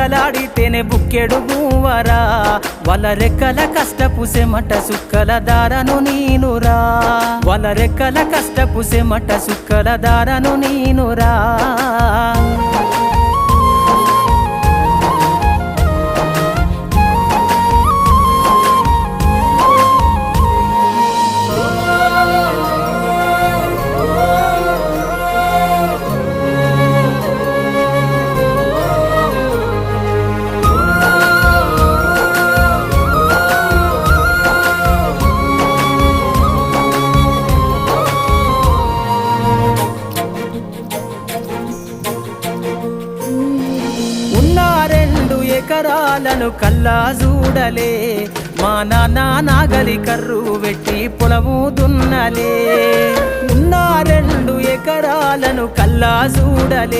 రెక్కలాడితేనే బుక్కెడు గువ్వరా వాళ్ళ రెక్కల కష్టపు సెమట సుక్కల దారను నీనురా వాళ్ళ రెక్కల కష్టపు సెమట సుక్కల దారను నీనురా ఎకరాలను కల్లా చూడలే మా నాన్న నాగలి కర్రు వెట్టి పొలము దున్నలే ఉన్న 2 ఎకరాలను కల్లా చూడలే।